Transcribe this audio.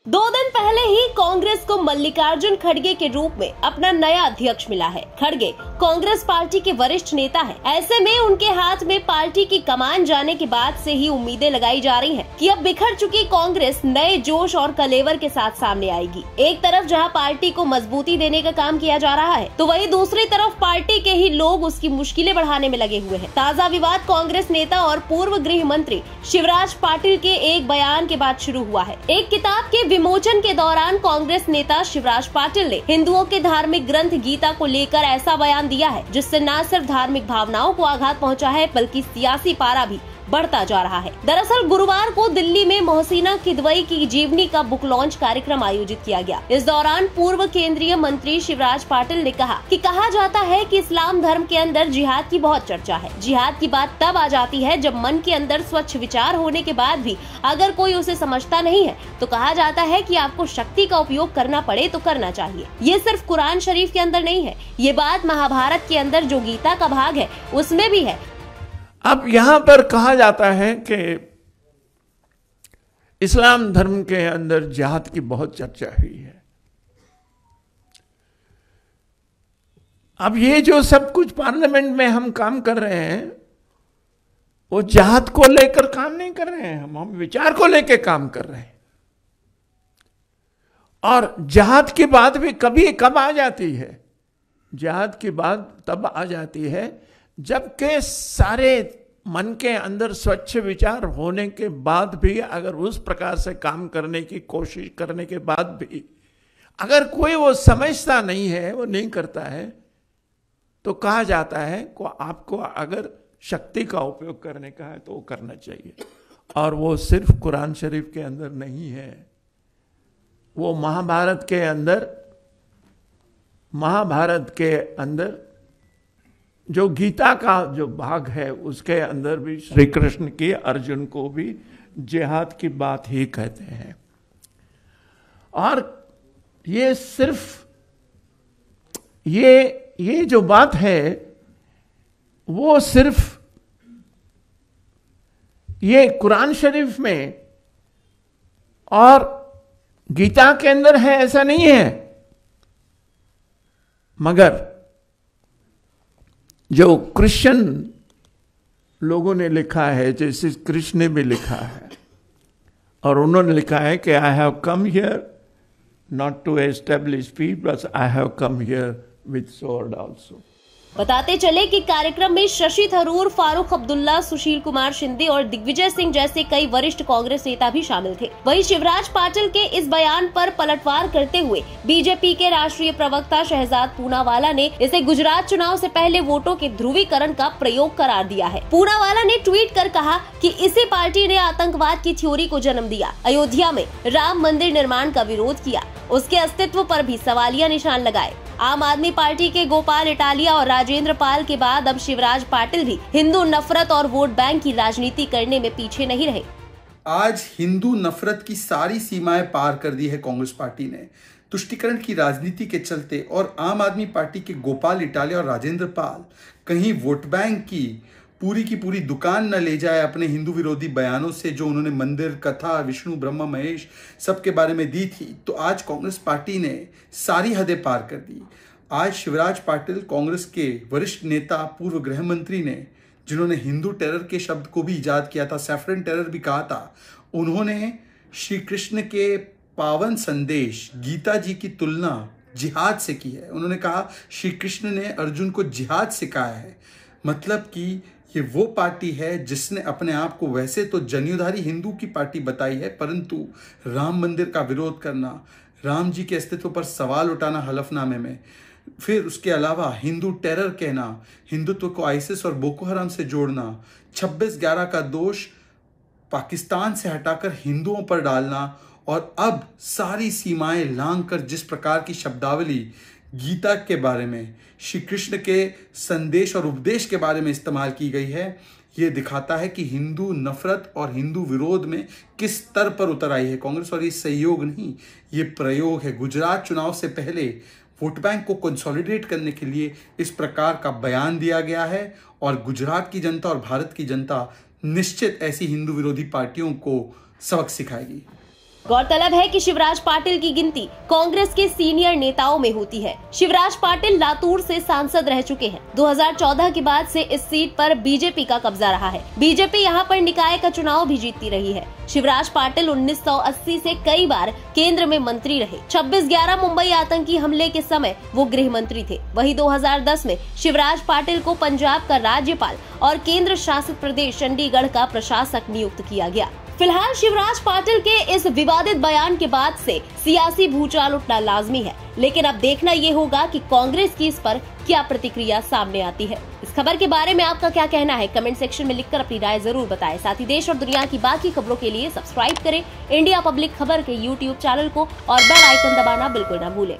2 दिन पहले ही कांग्रेस को मल्लिकार्जुन खड़गे के रूप में अपना नया अध्यक्ष मिला है। खड़गे कांग्रेस पार्टी के वरिष्ठ नेता हैं। ऐसे में उनके हाथ में पार्टी की कमान जाने के बाद से ही उम्मीदें लगाई जा रही हैं कि अब बिखर चुकी कांग्रेस नए जोश और कलेवर के साथ सामने आएगी। एक तरफ जहां पार्टी को मजबूती देने का काम किया जा रहा है, तो वहीं दूसरी तरफ पार्टी के ही लोग उसकी मुश्किलें बढ़ाने में लगे हुए हैं। ताजा विवाद कांग्रेस नेता और पूर्व गृह मंत्री शिवराज पाटिल के एक बयान के बाद शुरू हुआ है। एक किताब के विमोचन के दौरान कांग्रेस नेता शिवराज पाटिल ने हिंदुओं के धार्मिक ग्रंथ गीता को लेकर ऐसा बयान दिया है जिससे न सिर्फ धार्मिक भावनाओं को आघात पहुंचा है, बल्कि सियासी पारा भी बढ़ता जा रहा है। दरअसल गुरुवार को दिल्ली में मोहसिना किदवई की जीवनी का बुक लॉन्च कार्यक्रम आयोजित किया गया। इस दौरान पूर्व केंद्रीय मंत्री शिवराज पाटिल ने कहा जाता है कि इस्लाम धर्म के अंदर जिहाद की बहुत चर्चा है। जिहाद की बात तब आ जाती है जब मन के अंदर स्वच्छ विचार होने के बाद भी अगर कोई उसे समझता नहीं है, तो कहा जाता है कि आपको शक्ति का उपयोग करना पड़े तो करना चाहिए। ये सिर्फ कुरान शरीफ के अंदर नहीं है, ये बात महाभारत के अंदर जो गीता का भाग है उसमें भी है। अब यहां पर कहा जाता है कि इस्लाम धर्म के अंदर जिहाद की बहुत चर्चा हुई है। अब ये जो सब कुछ पार्लियामेंट में हम काम कर रहे हैं, वो जिहाद को लेकर काम नहीं कर रहे हैं, हम विचार को लेकर काम कर रहे हैं। और जिहाद की बात भी कब आ जाती है? जिहाद की बात तब आ जाती है जबकि सारे मन के अंदर स्वच्छ विचार होने के बाद भी, अगर उस प्रकार से काम करने की कोशिश करने के बाद भी अगर कोई वो समझता नहीं है, वो नहीं करता है, तो कहा जाता है को आपको अगर शक्ति का उपयोग करने का है तो वो करना चाहिए। और वो सिर्फ कुरान शरीफ के अंदर नहीं है, वो महाभारत के अंदर जो गीता का जो भाग है उसके अंदर भी श्री कृष्ण की अर्जुन को भी जिहाद की बात ही कहते हैं। और ये सिर्फ ये जो बात है वो सिर्फ ये कुरान शरीफ में और गीता के अंदर है ऐसा नहीं है, मगर जो क्रिश्चियन लोगों ने लिखा है, जैसे कृष्ण ने भी लिखा है, और उन्होंने लिखा है कि I have come here not to establish peace, but I have come here with sword also. बताते चले कि कार्यक्रम में शशि थरूर, फारूक अब्दुल्ला, सुशील कुमार शिंदे और दिग्विजय सिंह जैसे कई वरिष्ठ कांग्रेस नेता भी शामिल थे। वहीं शिवराज पाटिल के इस बयान पर पलटवार करते हुए बीजेपी के राष्ट्रीय प्रवक्ता शहजाद पूनावाला ने इसे गुजरात चुनाव से पहले वोटों के ध्रुवीकरण का प्रयोग करार दिया है। पूनावाला ने ट्वीट कर कहा कि इसी पार्टी ने आतंकवाद की थ्योरी को जन्म दिया, अयोध्या में राम मंदिर निर्माण का विरोध किया, उसके अस्तित्व पर भी सवालिया निशान लगाए। आम आदमी पार्टी के गोपाल इटालिया और राजेंद्र पाल के बाद अब शिवराज पाटिल भी हिंदू नफरत और वोट बैंक की राजनीति करने में पीछे नहीं रहे। आज हिंदू नफरत की सारी सीमाएं पार कर दी है कांग्रेस पार्टी ने। तुष्टीकरण की राजनीति के चलते और आम आदमी पार्टी के गोपाल इटालिया और राजेंद्र पाल कहीं वोट बैंक की पूरी दुकान न ले जाए अपने हिंदू विरोधी बयानों से, जो उन्होंने मंदिर, कथा, विष्णु, ब्रह्मा, महेश सबके बारे में दी थी, तो आज कांग्रेस पार्टी ने सारी हदें पार कर दी। आज शिवराज पाटिल, कांग्रेस के वरिष्ठ नेता, पूर्व गृह मंत्री ने, जिन्होंने हिंदू टेरर के शब्द को भी इजाद किया था, सैफरन टेरर भी कहा था, उन्होंने श्री कृष्ण के पावन संदेश गीता जी की तुलना जिहाद से की है। उन्होंने कहा श्री कृष्ण ने अर्जुन को जिहाद सिखाया है। मतलब कि ये वो पार्टी है जिसने अपने आप को वैसे तो जनेऊधारी हिंदू की पार्टी बताई है, परंतु राम मंदिर का विरोध करना, राम जी के अस्तित्व पर सवाल उठाना हलफनामे में, फिर उसके अलावा हिंदू टेरर कहना, हिंदुत्व को आईसिस और बोको हराम से जोड़ना, 26/11 का दोष पाकिस्तान से हटाकर हिंदुओं पर डालना, और अब सारी सीमाएं लांघकर जिस प्रकार की शब्दावली गीता के बारे में, श्री कृष्ण के संदेश और उपदेश के बारे में इस्तेमाल की गई है, ये दिखाता है कि हिंदू नफरत और हिंदू विरोध में किस स्तर पर उतर आई है कांग्रेस। और ये सहयोग नहीं, ये प्रयोग है। गुजरात चुनाव से पहले वोट बैंक को कंसोलिडेट करने के लिए इस प्रकार का बयान दिया गया है, और गुजरात की जनता और भारत की जनता निश्चित ऐसी हिंदू विरोधी पार्टियों को सबक सिखाएगी। गौरतलब है कि शिवराज पाटिल की गिनती कांग्रेस के सीनियर नेताओं में होती है। शिवराज पाटिल लातूर से सांसद रह चुके हैं। 2014 के बाद से इस सीट पर बीजेपी का कब्जा रहा है। बीजेपी यहां पर निकाय का चुनाव भी जीतती रही है। शिवराज पाटिल 1980 से कई बार केंद्र में मंत्री रहे। 26/11 मुंबई आतंकी हमले के समय वो गृह मंत्री थे। वहीं 2010 में शिवराज पाटिल को पंजाब का राज्यपाल और केंद्र शासित प्रदेश चंडीगढ़ का प्रशासक नियुक्त किया गया। फिलहाल शिवराज पाटिल के इस विवादित बयान के बाद से सियासी भूचाल उठना लाजमी है, लेकिन अब देखना ये होगा कि कांग्रेस की इस पर क्या प्रतिक्रिया सामने आती है। इस खबर के बारे में आपका क्या कहना है, कमेंट सेक्शन में लिखकर अपनी राय जरूर बताएं। साथ ही देश और दुनिया की बाकी खबरों के लिए सब्सक्राइब करें इंडिया पब्लिक खबर के YouTube चैनल को और बेल आइकन दबाना बिल्कुल न भूलें।